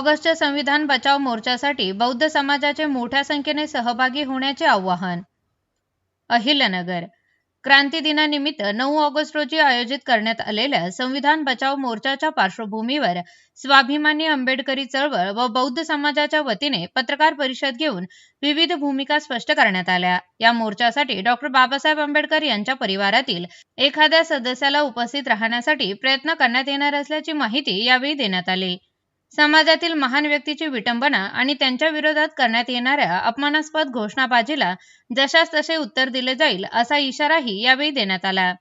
ऑगस्टच्या संविधान बचाव मोर्चासाठी बौद्ध समाजाचे मोठ्या संख्येने सहभागी होण्याचे आवाहन. अहिल्यानगर. क्रांती दिनानिमित्त 9 ऑगस्ट रोजी आयोजित करण्यात आलेल्या संविधान बचाव मोर्चाच्या पार्श्वभूमीवर स्वाभिमानी आंबेडकरी चळवळ व बौद्ध समाजाच्या वतीने पत्रकार परिषद घेऊन विविध भूमिका स्पष्ट करण्यात आल्या. या मोर्चासाठी डॉ. बाबासाहेब आंबेडकर यांच्या परिवारातील एखाद्या सदस्याला उपस्थित राहण्यासाठी प्रयत्न करण्यात येणार असल्याची माहिती यावेळी देण्यात आली. समाजातील महान व्यक्तीची विटंबना आणि त्यांच्या विरोधात करण्यात येणाऱ्या अपमानास्पद घोषणाबाजीला जशास तसे उत्तर दिले जाईल असा इशाराही यावेळी देण्यात आला.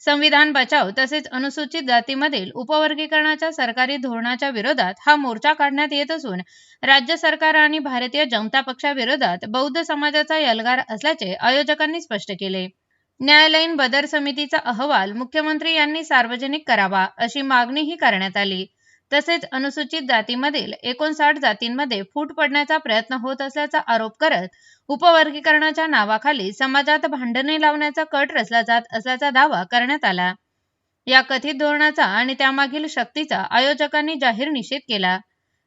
संविधान बचाव तसेच अनुसूचित जातीमधील उपवर्गीकरणाच्या सरकारी धोरणाच्या विरोधात हा मोर्चा काढण्यात येत असून राज्य सरकार आणि भारतीय जनता पक्षाविरोधात बौद्ध समाजाचा एल्गार असल्याचे आयोजकांनी स्पष्ट केले. न्यायालयीन बदर समितीचा अहवाल मुख्यमंत्री यांनी सार्वजनिक करावा अशी मागणीही करण्यात आली. तसेच अनुसूचित जातीमधील 59 जातींमध्ये फूट पडण्याचा प्रयत्न होत असल्याचा आरोप करत उपवर्गीकरणाच्या नावाखाली समाजात भांडणे लावण्याचा कट रचला जात असल्याचा दावा करण्यात आला. या कथित धोरणाचा आणि त्यामागील शक्तीचा आयोजकांनी जाहीर निषेध केला.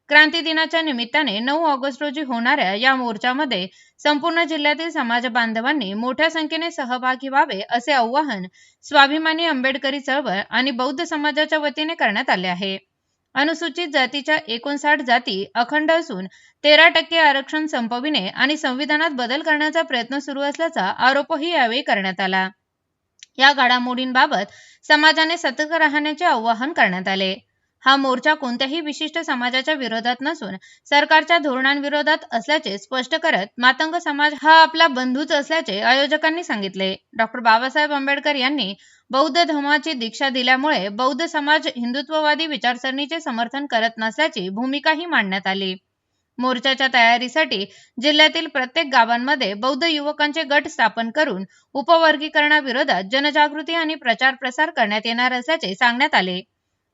क्रांती दिनाच्या निमित्ताने 9 ऑगस्ट रोजी होणाऱ्या या मोर्चामध्ये संपूर्ण जिल्ह्यातील समाज बांधवांनी मोठ्या संख्येने सहभागी व्हावे असे आवाहन स्वाभिमानी आंबेडकरी चळवळ आणि बौद्ध समाजाच्या वतीने करण्यात आले आहे. अनुसूचित जातीच्या 59 जाती अखंड असून 13% आरक्षण संपविणे आणि संविधानात बदल करण्याचा प्रयत्न सुरू असल्याचा आरोपही यावेळी करण्यात आला. या घडामोडींबाबत समाजाने सतर्क राहण्याचे आवाहन करण्यात आले. हा मोर्चा कोणत्याही विशिष्ट समाजाच्या विरोधात नसून सरकारच्या धोरणांविरोधात असल्याचे स्पष्ट करत मातंग समाज हा आपला बंधूच असल्याचे आयोजकांनी सांगितले. डॉ. बाबासाहेब आंबेडकर यांनी बौद्ध धर्माची दीक्षा दिल्यामुळे बौद्ध समाज हिंदुत्ववादी विचारसरणीचे समर्थन करत नसल्याची भूमिकाही मांडण्यात आली. मोर्चाच्या तयारीसाठी जिल्ह्यातील प्रत्येक गावांमध्ये बौद्ध युवकांचे गट स्थापन करून उपवर्गीकरणाविरोधात जनजागृती आणि प्रचार प्रसार करण्यात येणार असल्याचे सांगण्यात आले.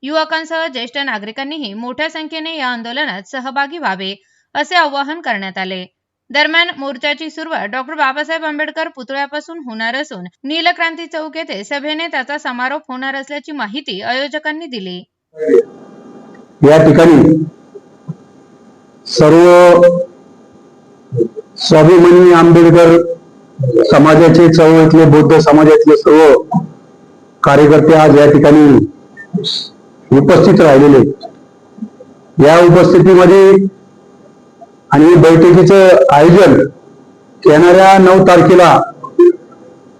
युवकांसह ज्येष्ठ नागरिकांनीही मोठ्या संख्येने या आंदोलनात सहभागी व्हावे असे आवाहन करण्यात आले. दरम्यान मोर्चाची सुरुवात डॉ. बाबासाहेब आंबेडकर पुतळ्यापासून होणार असून नीलक्रांती चौक येथे सभेने त्याचा समारोप होणार असल्याची माहिती आयोजकांनी दिली. या ठिकाणी सर्व स्वाभिमानी आंबेडकर समाजाचे चळवळीतले बौद्ध समाजातले सर्व कार्यकर्ते आज या ठिकाणी उपस्थित राहिलेले. या उपस्थितीमध्ये आणि बैठकीचं आयोजन येणाऱ्या 9 तारखेला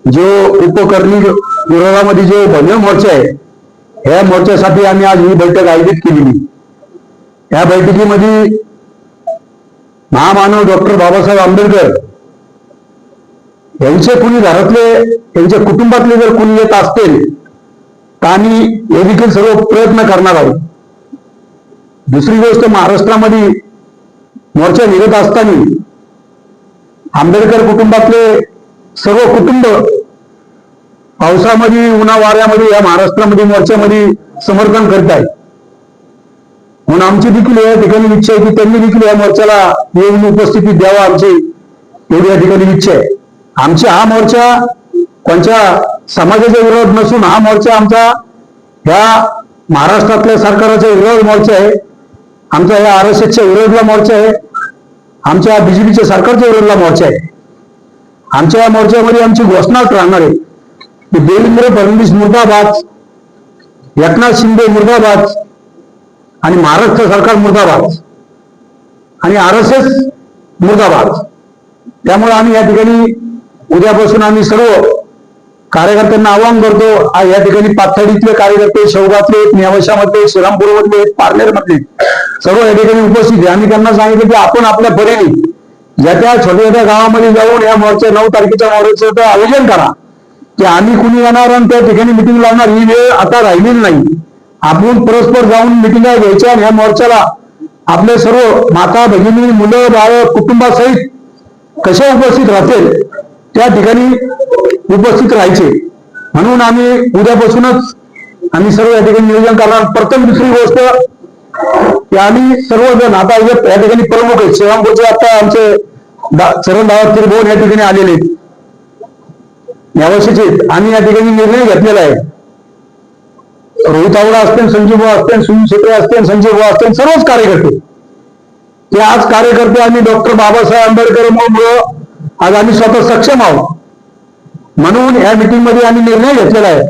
जो उपकरणी विरोधामध्ये जो भव्य मोर्चा आहे, या मोर्चासाठी आम्ही आज ही बैठक आयोजित केलेली. या बैठकीमध्ये महामानव डॉक्टर बाबासाहेब आंबेडकर यांचे कुणी घरातले त्यांच्या कुटुंबातले जर कुणी येत असतील तर आम्ही हे देखील सर्व प्रयत्न करणार आहोत. दुसरी गोष्ट, महाराष्ट्रामध्ये मोर्चा निघत असताना आंबेडकर कुटुंबातले सर्व कुटुंब पावसामध्ये उन्हा वाऱ्यामध्ये या महाराष्ट्रामध्ये मोर्चामध्ये समर्थन करत आहे. म्हणून आमची देखील या ठिकाणी इच्छा आहे की त्यांनी देखील या मोर्चाला येऊन उपस्थिती द्यावा, आमची एवढी या ठिकाणी इच्छा आहे. आमचा हा मोर्चा कोणत्या समाजाचा विरोध नसून हा मोर्चा आमचा ह्या महाराष्ट्रातल्या सरकारचा विरोध मोर्चा आहे. आमचा ह्या RSSच्या विरोधाला मोर्चा आहे. आमच्या BJPच्या सरकारच्या विरोधाला मोर्चा आहे. आमच्या या मोर्चामध्ये आमची घोषणा राहणार आहे की देवेंद्र फडणवीस मुर्दाबाद, एकनाथ शिंदे मुर्दाबाद आणि महाराष्ट्र सरकार मुर्दाबाद आणि RSS मुर्दाबाद. त्यामुळे आम्ही या ठिकाणी उद्यापासून आम्ही सर्व कार्यकर्त्यांना आवाहन करतो. या ठिकाणी पाथर्डीतले कार्यकर्ते, शेवगातले, नेवाशामधले, श्रीरामपूरमधले, पारनेरमधले सर्व या ठिकाणी उपस्थित आहे. आम्ही त्यांना सांगितलं की आपण आपल्या परीने ज्या त्या छोट्या छोट्या गावामध्ये जाऊन या मोर्चा 9 तारखेच्या मोर्चाचं आयोजन करा की आम्ही कुणी येणार आणि त्या ठिकाणी मिटिंग लावणार. ही वेळ आता राहिलेली नाही. आपण परस्पर जाऊन मिटिंगा घ्यायच्या आणि या मोर्चाला आपले सर्व माता भगिनी, मुलं बाळ कुटुंबासहित कशा उपस्थित राहतील त्या ठिकाणी उपस्थित राहायचे. म्हणून आम्ही उद्यापासूनच आम्ही सर्व या ठिकाणी नियोजन करणार. प्रथम दुसरी गोष्ट की आम्ही सर्वजण आता या ठिकाणी प्रमुख आहेत. श्रीरामपूरचे आता आमचे चरण दादा भाऊ या ठिकाणी आलेले आहेत, नेवाशाचे. आम्ही या ठिकाणी निर्णय घेतलेला आहे. रोहित आवडा असतील, संजीव भाऊ असतील, सुनील शेट्टे असतील, संजय भाऊ असतील, सर्वच कार्यकर्ते की आज कार्यकर्ते आम्ही डॉक्टर बाबासाहेब आंबेडकरांमुळे आज आम्ही स्वतः सक्षम आहोत. म्हणून या मीटिंगमध्ये आम्ही निर्णय घेतलेला आहे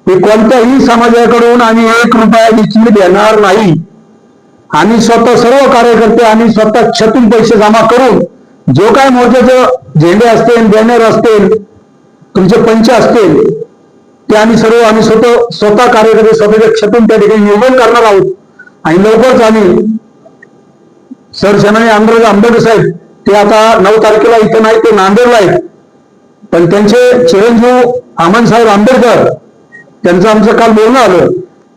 की कोणत्याही समाजाकडून आम्ही 1 रुपया देखील देणार नाही. आम्ही स्वतः सर्व कार्यकर्ते आम्ही स्वतः छतून पैसे जमा करून जो काय मोर्चाचे झेंडे असतील, बॅनर असतील, तुमचे पंच असतील, ते आम्ही स्वतः कार्यकर्ते स्वतःच्या छतून त्या ठिकाणी नियोजन करणार आहोत. आणि लवकरच आम्ही सरसेनानी आमदार आंबेडकर साहेब ते आता 9 तारखेला इथं नाही, ते नांदेडला आहेत, पण त्यांचे चिरंजीव अमनसाहेब आंबेडकर त्यांचं आमचं काल बोलणं आलं.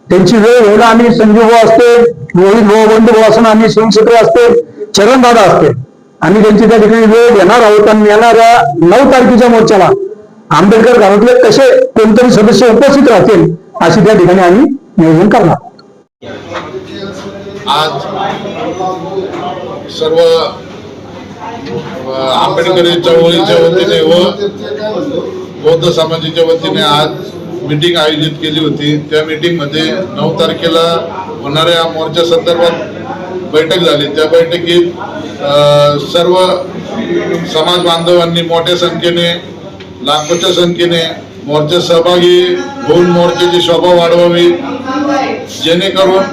त्यांची वेळ घ्यायला आम्ही संजीव भाऊ असते, रोहित भाऊ, बंधू भाऊ असं आम्ही शिवक्षेत्र असते, चरणदादा असते, आम्ही त्यांची त्या ठिकाणी वेळ घेणार आहोत. आणि येणाऱ्या 9 तारखेच्या मोर्चाला आंबेडकर घरातले कसे कोणतरी सदस्य उपस्थित राहतील अशी त्या ठिकाणी आम्ही नियोजन करणार. आज सर्व आंबेडकरी चळवळीच्या वतीने व बौद्ध समाजाच्या वतीने आज मीटिंग आयोजित केली होती. त्या मीटिंगमध्ये 9 तारखेला होणाऱ्या मोर्चा संदर्भात बैठक झाली. त्या बैठकीत सर्व समाज बांधवांनी मोठ्या संख्येने, लाखोच्या संख्येने मोर्चात सहभागी होऊन मोर्चाची शोभा वाढवावी, जेणेकरून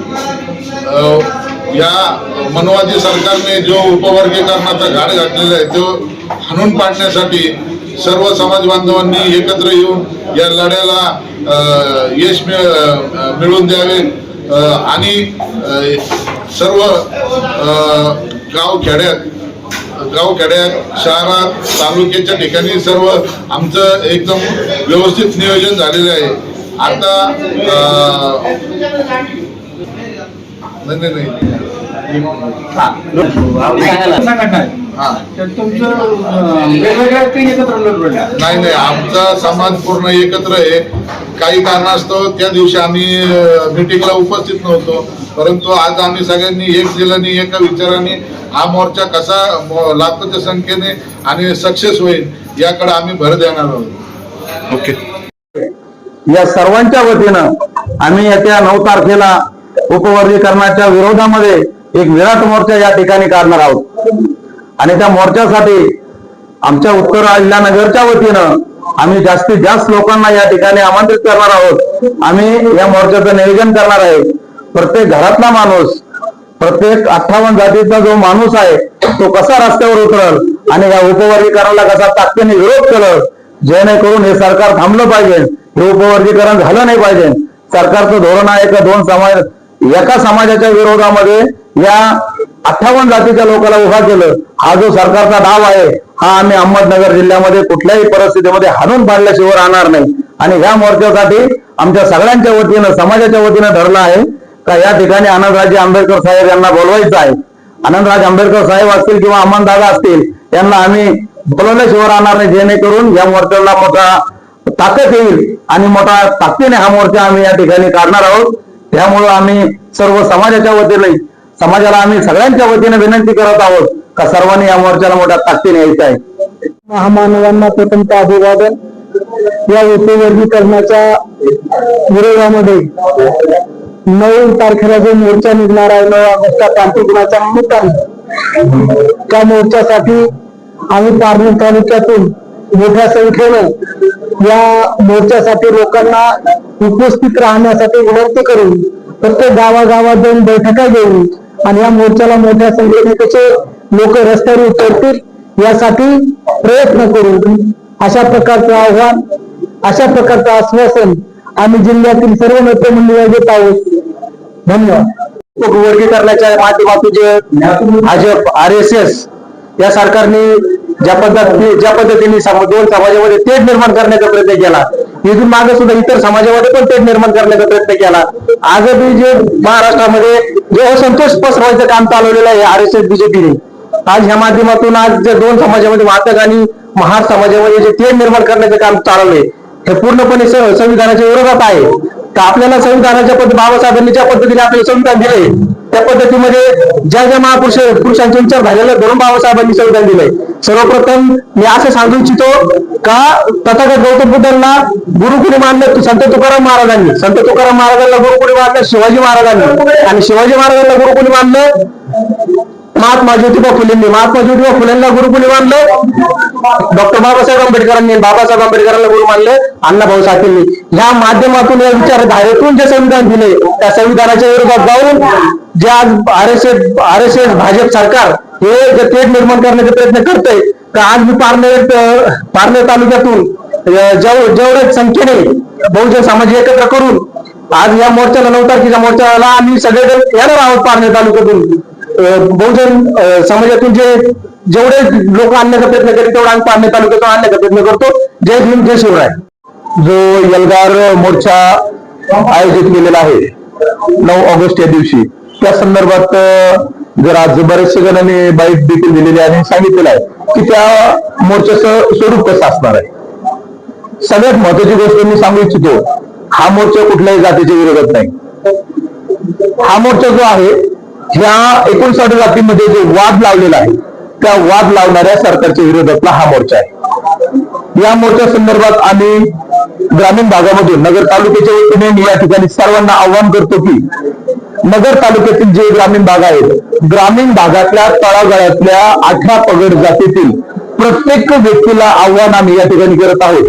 या मनवादी सरकारने जो उपवर्गीकरणाचा घाट घातलेला आहे तो हाणून पाडण्यासाठी सर्व समाज बांधवांनी एकत्र येऊन या लढ्याला यश मिळवून द्यावे. आणि सर्व गावखेड्यात, शहरात, तालुक्याच्या ठिकाणी सर्व आमचं एकदम व्यवस्थित नियोजन झालेलं आहे. आता नाही, आमचा समाज पूर्ण एकत्र आहे. काही कारणास्तव त्या दिवशी आम्ही मीटिंगला उपस्थित नव्हतो, परंतु आज आम्ही सगळ्यांनी एक दिलाने, एका विचाराने हा मोर्चा कसा लाखोच्या संख्येने आणि सक्सेस होईल याकडे आम्ही भर देणार आहोत. ओके. या सर्वांच्या वतीनं आम्ही येत्या 9 तारखेला उपवर्गीकरणाच्या विरोधामध्ये एक विराट मोर्चा या ठिकाणी काढणार आहोत. आणि त्या मोर्चासाठी आमच्या उत्तर अहिल्यानगरच्या वतीनं आम्ही जास्तीत जास्त लोकांना या ठिकाणी आमंत्रित करणार आहोत. आम्ही या मोर्चाचं नियोजन करणार आहे. प्रत्येक घरातला माणूस, प्रत्येक 58 जातीचा जो माणूस आहे तो कसा रस्त्यावर उतरल आणि या उपवर्गीकरणाला कसा ताकदीने विरोध करेल, जेणेकरून हे सरकार थांबलं पाहिजे, हे उपवर्गीकरण झालं नाही पाहिजे. सरकारचं धोरण आहे का 2 समाज एका समाजाच्या विरोधामध्ये या 58 जातीच्या लोकांना उभा केलं. हा जो सरकारचा डाव आहे हा आम्ही अहमदनगर जिल्ह्यामध्ये कुठल्याही परिस्थितीमध्ये हाणून पाडल्याशिवाय राहणार नाही. आणि ह्या मोर्चासाठी आमच्या सगळ्यांच्या वतीनं, समाजाच्या वतीनं ठरलं आहे का या ठिकाणी आनंदराजे आंबेडकर साहेब यांना बोलवायचं आहे. आनंदराज आंबेडकर साहेब असतील किंवा अमनदादा असतील यांना आम्ही बोलवल्याशिवाय राहणार नाही, जेणेकरून या मोर्चाला मोठा ताकद येईल आणि मोठा ताकदीने हा मोर्चा आम्ही या ठिकाणी काढणार आहोत. त्यामुळं आम्ही सर्व समाजाच्या वतीने, समाजाला आम्ही सगळ्यांच्या वतीने विनंती करत आहोत का सर्वांनी या मोर्चाला मोठ्या ताकदीने यायचं आहे. महामानवांना प्रथमतः अभिवादन. या उपवर्गीकरणाच्या विरोधामध्ये 9 तारखेला जो मोर्चा निघणार आहे, 9 ऑगस्ट क्रांती दिनाच्या निमित्ताने, त्या मोर्चासाठी आम्ही पारनेर तालुक्यातून मोठ्या संख्येनं या मोर्चासाठी लोकांना उपस्थित राहण्यासाठी विनंती करून प्रत्येक गावागावात जाऊन बैठका घेऊन आणि या मोर्चाला मोठ्या संख्येने कसे लोक रस्त्यावर उतरतील यासाठी प्रयत्न करू. अशा प्रकारचं आव्हान, अशा प्रकारचं आश्वासन आम्ही जिल्ह्यातील सर्व नेतेमंडळीला देत आहोत. धन्यवाद. उपवर्गीकरणाच्या माध्यमातून जे भाजप, RSS या सरकारने ज्या पद्धतीने 2 समाजामध्ये तेढ निर्माण करण्याचा प्रयत्न केला, इथून मागे सुद्धा इतर समाजामध्ये पण तेढ निर्माण करण्याचा प्रयत्न केला. आजही जे महाराष्ट्रामध्ये जे असंतोष पसरवायचं काम चालवलेलं आहे RSS BJPने, आज ह्या माध्यमातून आज जे 2 समाजामध्ये वाहतक आणि महार समाजामध्ये जे तेढ निर्माण करण्याचं काम चालवलंय हे पूर्णपणे संविधानाच्या विरोधात आहे. तर आपल्याला संविधानाच्या बाबासाहेबांनी ज्या पद्धतीने आपल्याला संविधान दिलंय त्या पद्धतीमध्ये ज्या महापुरुषांचे विचार झालेला धरून बाबासाहेबांनी संविधान दिलंय. सर्वप्रथम मी असं सांगू इच्छितो का तथागत गौतम बुद्धांना गुरु कोणी मानलं? संत तुकाराम महाराजांनी. संत तुकाराम महाराजांना गुरु कोणी मानलं? शिवाजी महाराजांनी. आणि शिवाजी महाराजांना गुरु कोणी मानलं? महात्मा ज्योतिबा फुलेंना गुरुकुली मानलं, डॉक्टर बाबासाहेब आंबेडकरांनी बाबासाहेब आंबेडकरांना गुरु मानलं, अण्णाभाऊ साठेंनी. ह्या माध्यमातून या विचारधारेतून जे संविधान दिले त्या संविधानाच्या विरोधात जाऊन जे आज RSS भाजप सरकार हे जे तेढ निर्माण करण्याचे प्रयत्न करतंय, तर आज मी पारनेर तालुक्यातून जेवढ्या संख्येने बहुजन समाज एकत्र करून आज या मोर्चाला 9 तारखेच्या मोर्चाला आम्ही सगळेजण येणार आहोत. पारनेर तालुक्यातून बहुजन समाजातून जेवढे लोक आणण्याचा प्रयत्न करीत तेवढा आम्ही पारनेर तालुक्यातून आणण्याचा प्रयत्न करतो. जय भीम, जय शिवराय. जो एल्गार मोर्चा आयोजित केलेला आहे 9 ऑगस्ट या दिवशी, त्या संदर्भात जर आज बरेचसे जणांनी बाईट देखील दिलेली आणि सांगितलेलं आहे की त्या मोर्चाचं स्वरूप कसं असणार आहे. सगळ्यात महत्वाची गोष्ट मी सांगू इच्छितो, हा मोर्चा कुठल्याही जातीच्या विरोधात नाही. हा मोर्चा जो आहे ह्या 59 जातीमध्ये जो वाद लावलेला आहे त्या वाद लावणाऱ्या सरकारच्या विरोधातला हा मोर्चा आहे. या मोर्चा संदर्भात आम्ही ग्रामीण भागामधून नगर तालुक्याच्या वतीने मी या ठिकाणी सर्वांना आव्हान करतो की नगर तालुक्यातील जे ग्रामीण भाग आहेत, ग्रामीण भागातल्या तळागाळातल्या 18 पगड जातीतील प्रत्येक व्यक्तीला आव्हान आम्ही या ठिकाणी करत आहोत